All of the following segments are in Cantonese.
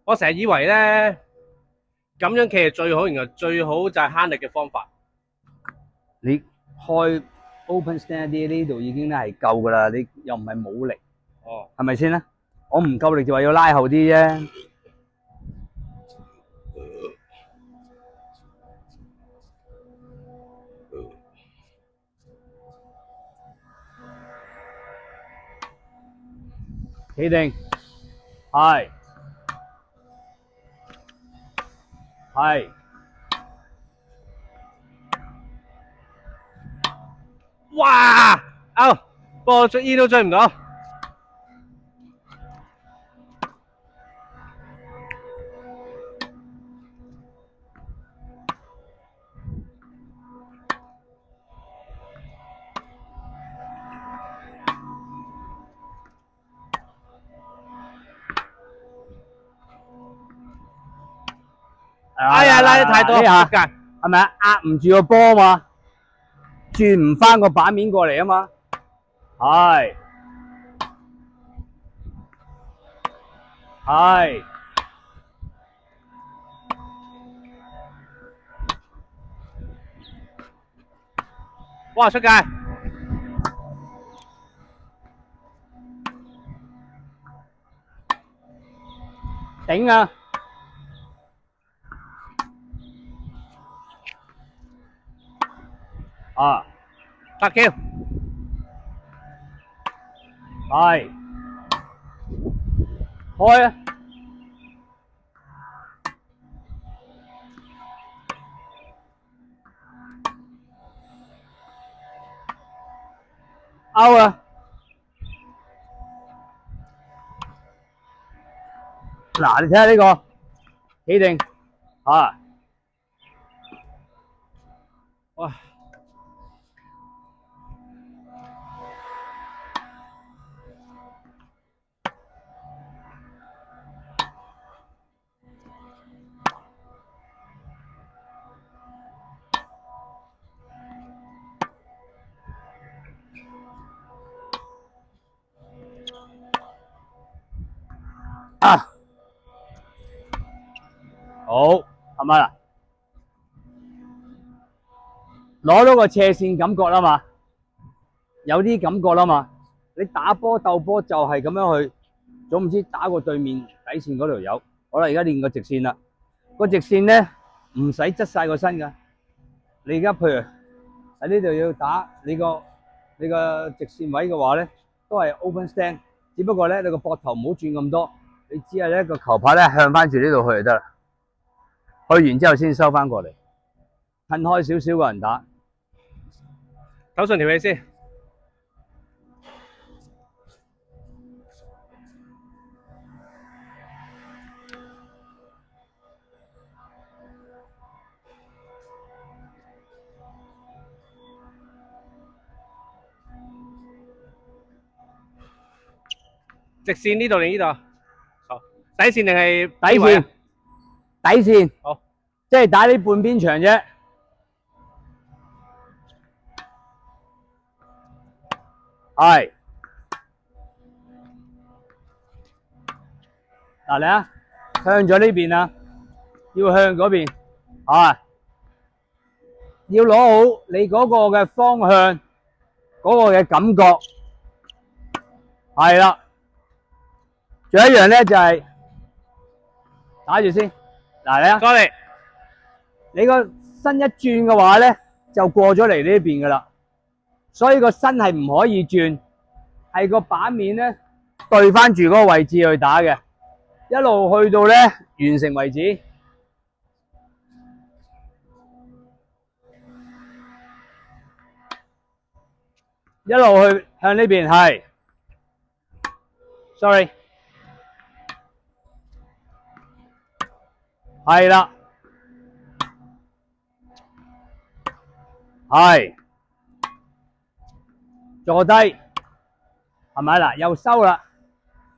我成日以為咧咁樣企係最好，然後最好就係慳力嘅方法。你開 open stand 啲呢度已經咧係夠噶啦，你又唔係冇力，哦，係咪先咧？我唔夠力就話要拉後啲啫。企定，係，係，哇！不過我追醫都追唔到。哎呀，拉得太多，呢下仆街！係咪啊？壓唔住個波啊嘛，轉唔翻個版面過嚟啊嘛，係，係，哇！出界！頂啊！啊，白橋，係，開啊！out啊！嗱，你睇下呢個，企定，啊，哇！啊，好，係咪啦？攞到個斜線感覺啦嘛，有啲感覺啦嘛。你打波鬥波就係咁樣去，總唔知打過對面底線嗰條友。好啦，而家練個直線啦。個直線咧唔使側晒個身㗎。你而家譬如喺呢度要打你個直線位嘅話咧，都係 open stand，只不過咧你個膊頭唔好轉咁多，你只係咧個球拍咧向翻住呢度去就得啦。去完之後先收翻過嚟，褪開少少個人打。抖順條氣先。直線呢度定呢度？好，底線定係底線？底線。好，即係打呢半邊牆啫。係。嗱你啊，向咗呢邊啊，要向嗰邊，係。要攞好你嗰個嘅方向，嗰個嘅感覺，係啦。仲有一樣咧就係打住先。嗱你啊，過嚟。你個身一轉嘅話咧，就過咗嚟呢邊噶啦。所以個身係唔可以轉，係個版面咧對翻住嗰個位置去打嘅，一路去到咧完成為止。一路去向呢邊係 ，sorry， 係啦，係坐低，係咪嗱？又收啦，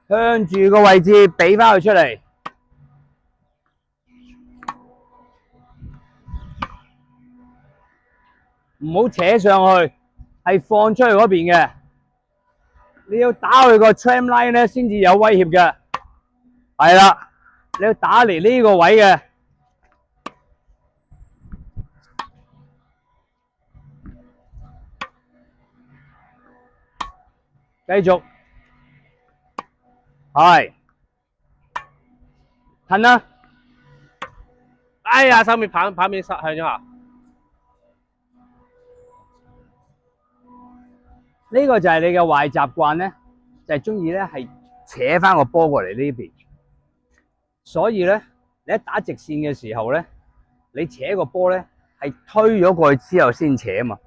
向住個位置俾翻佢出嚟，唔好扯上去，係放出去嗰邊嘅。你要打佢個 tram line 咧，先至有威脅嘅。係啦，你要打嚟呢個位嘅，繼續，係，褪啦，哎呀，手面棒面向咗下。呢個就係你嘅壞習慣咧，就係中意咧係扯翻個波過嚟呢邊。所以咧，你一打直線嘅時候咧，你扯個波咧係推咗過去之後先扯啊嘛。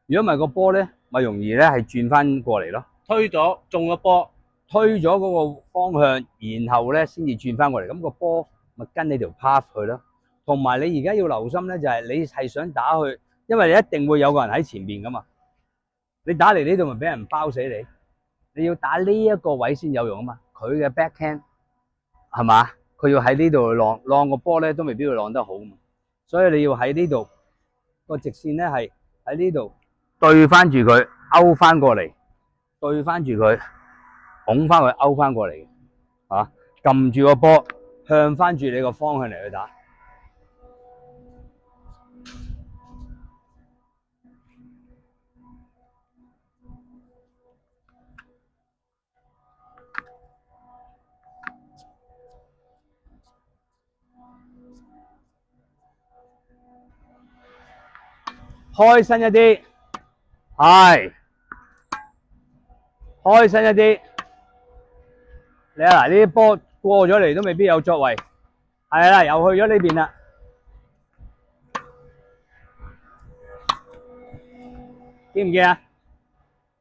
如果唔係個波咧，咪容易咧係轉翻過嚟咯。推咗中咗波，推咗嗰個方向，然後咧先至轉翻過嚟，咁個波咪跟你條 path 去咯。同埋你而家要留心咧，就係你係想打去，因為你一定會有個人喺前面噶嘛。你打嚟呢度咪俾人包死你，你要打呢一個位先有用啊嘛。佢嘅 backhand 係嘛，佢要喺呢度浪個波咧，都未必會浪得好嘛。所以你要喺呢度個直線咧係喺呢度對翻住佢，勾翻過嚟，對翻住佢，拱翻佢，勾翻過嚟，嚇，撳住個波向翻住你個方向嚟去打。開身一啲，係，開身一啲。你啊嗱，呢啲波過咗嚟都未必有作為，係啦，又去咗呢邊啦。見唔見啊？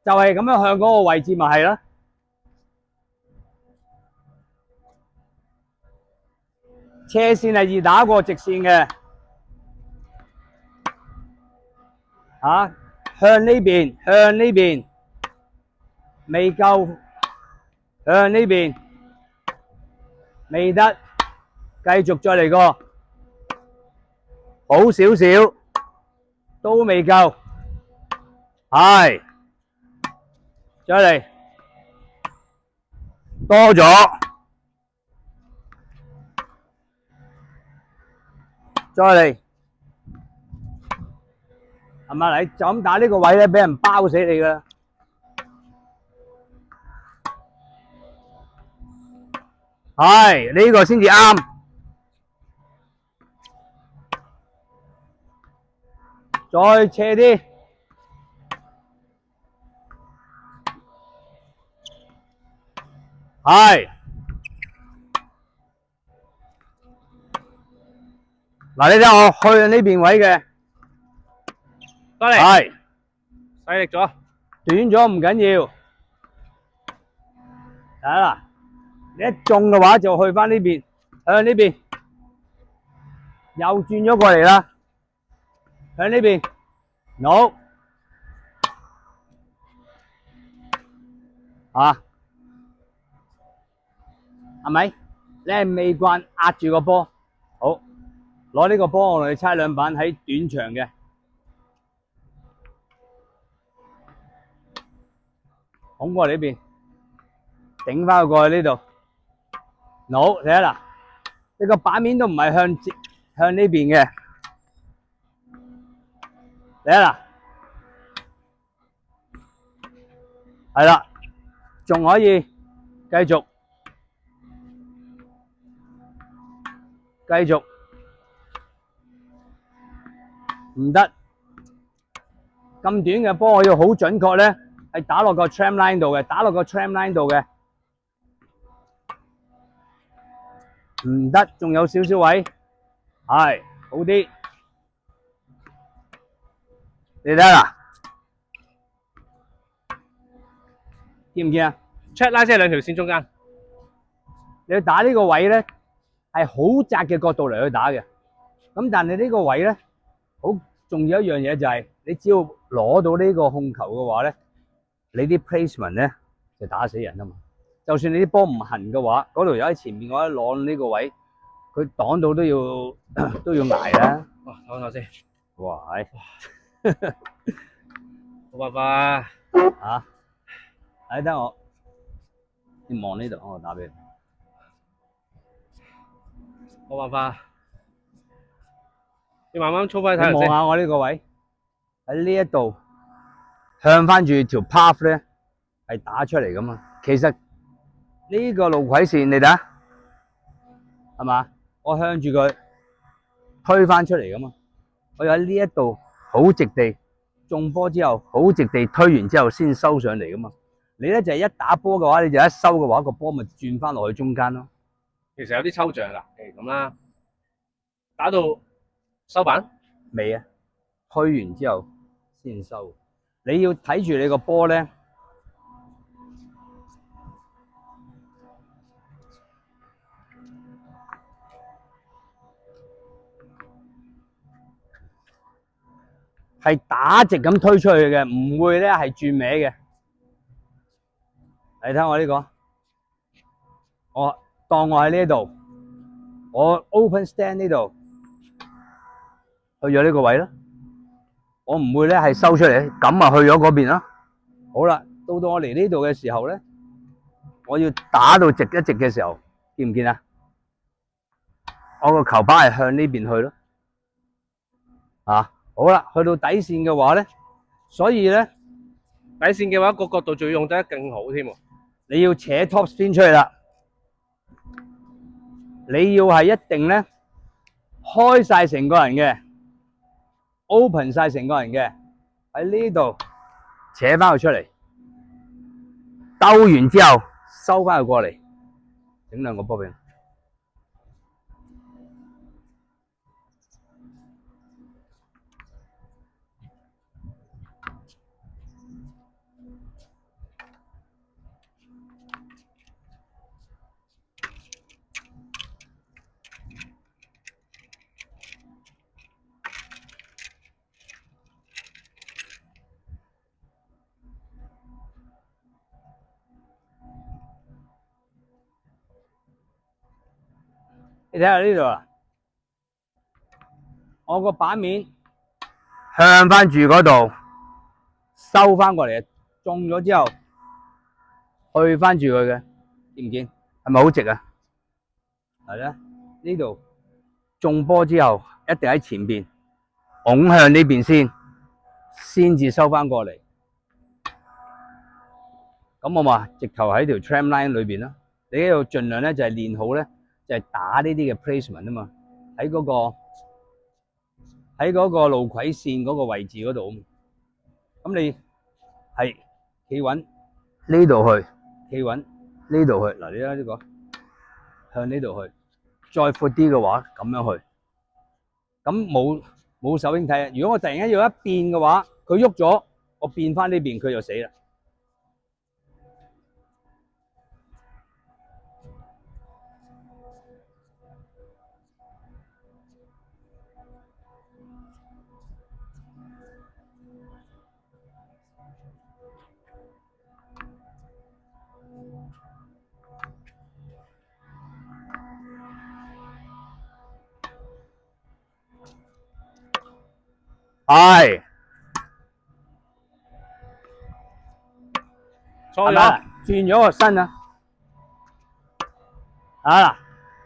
就係咁樣向嗰個位置咪係咯。斜線係易打過直線嘅。嚇，向呢邊，向呢邊，未夠，向呢邊，未得，繼續再嚟個，好少少，都未夠，係，再嚟，多咗，再嚟。係咪？你就咁打呢個位咧，俾人包死你噶。係呢個先至啱。再斜啲。係。嗱，你睇我去呢邊位嘅。過嚟，係，使力咗，短咗唔緊要。睇下啦，你一中嘅話就去翻呢邊，向呢邊，又轉咗過嚟啦，向呢邊，好，啊，係咪？你係未慣壓住個波，好，攞呢個波我同你猜兩板喺短場嘅。拱過嚟呢邊，頂翻佢過去呢度。好，睇下嗱，你個版面都唔係向呢邊嘅。睇下嗱，係啦，仲可以繼續，唔得。咁短嘅波我要好準確咧，係打落個 tram line 度嘅，打落個 tram line 度嘅。唔得，仲有少少位，係好啲。你睇下啦，見唔見啊 check 拉即係兩條線中間。你要打呢個位咧，係好窄嘅角度嚟去打嘅。咁但係呢個位咧，好重要一樣嘢就係，你只要攞到呢個控球嘅話咧，你啲 placement 咧就打死人啊嘛。就算你啲波唔行嘅話，嗰條友喺前面嘅話攞呢個位，佢擋到都要捱啦。哇，唞唞先。哇，係，冇辦法啊！睇得你望呢度，我打俾你。冇辦法，你慢慢操翻你睇下先。望下我呢個位喺呢一度向翻住條 path 咧係打出嚟噶嘛。其實呢個路軌線你睇下，係嘛？我向住佢推翻出嚟噶嘛。我喺呢一度好直地中波之後，好直地推完之後先收上嚟噶嘛。你咧就係一打波嘅話，你就一收嘅話，個波咪轉翻落去中間咯。其實有啲抽象啦，咁啦，打到收板未啊？推完之後先收。你要睇住你個波咧，係打直咁推出去嘅，唔會咧係轉歪嘅。你睇我呢個，我當我喺呢度，我 open stand 呢度去咗呢個位啦，我唔會咧係收出嚟，咁啊去咗嗰邊啦。好啦，到我嚟呢度嘅時候咧，我要打到直一直嘅時候，見唔見啊？我個球拍係向呢邊去咯。好啦，去到底線嘅話咧，所以咧底線嘅話，個角度就要用得更好添喎。你要扯 top spin 出去啦，你要係一定咧開晒成個人嘅 ，open 晒成個人嘅，喺呢度扯翻佢出嚟，兜完之後收翻佢過嚟，整兩個波俾佢。你睇下呢度啊，我個板面向翻住嗰度收翻過嚟，中咗之後去翻住佢嘅，見唔見？係咪好直啊？係咧，呢度中波之後一定喺前邊拱向呢邊先至收翻過嚟。咁我嘛，直頭喺條 tram line 裏邊啦。你呢度盡量咧就係練好咧，就係打呢啲嘅 placement 啊嘛，喺嗰個路軌線嗰個位置嗰度。咁你係企穩呢度去，企穩呢度去。嗱，你睇呢個向呢度去，再闊啲嘅話咁樣去。咁冇手影睇啊！如果我突然間要一變嘅話，佢喐咗，我變翻呢邊佢就死啦。係錯咗，轉咗個身啊！啊，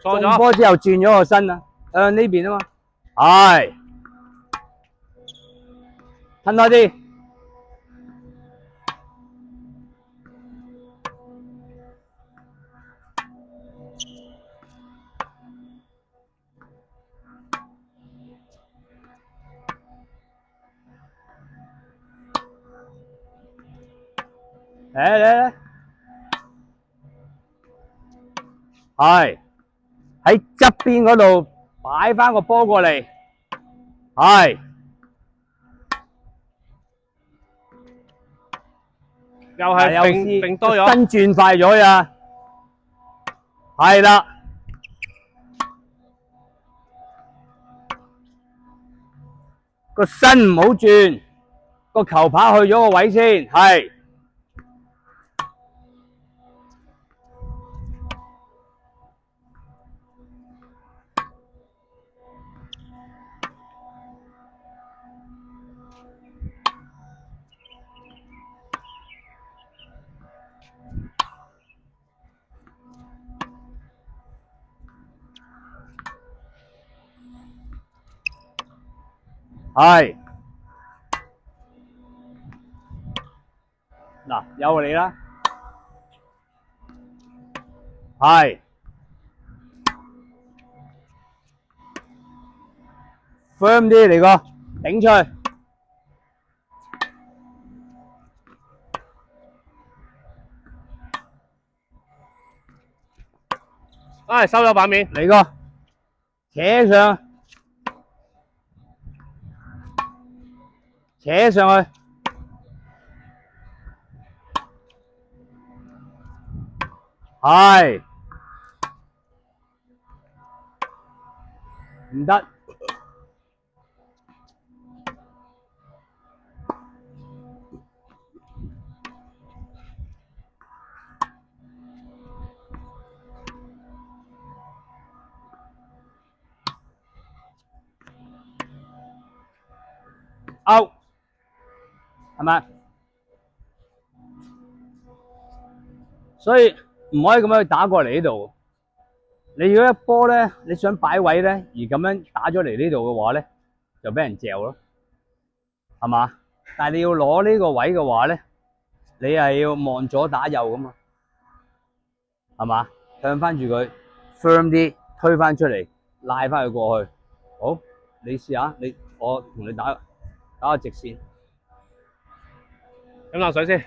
錯中波咗，之後轉咗個身啊，向呢邊啊嘛。係，褪多啲。嚟，係喺側邊嗰度擺翻個波過嚟，係又係揈多咗，身轉快咗呀，係啦，個身唔好轉，個球拍去咗個位先，係。係。嗱，有你啦。係。firm 啲嚟個，頂出去。收咗板面，嚟個，扯上，扯上去。係。唔得。out，係咪？所以唔可以咁樣打過嚟呢度。你如果一波咧，你想擺位咧，而咁樣打咗嚟呢度嘅話咧，就俾人嚼咯，係嘛？但係你要攞呢個位嘅話咧，你係要望左打右噶嘛，係嘛？向翻住佢 firm 啲，推翻出嚟，拉翻佢過去。好，你試下，我同你打個直線。飲啖水先。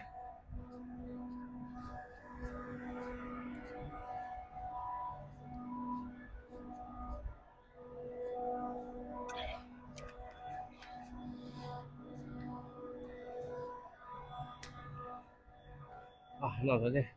飲啖水先。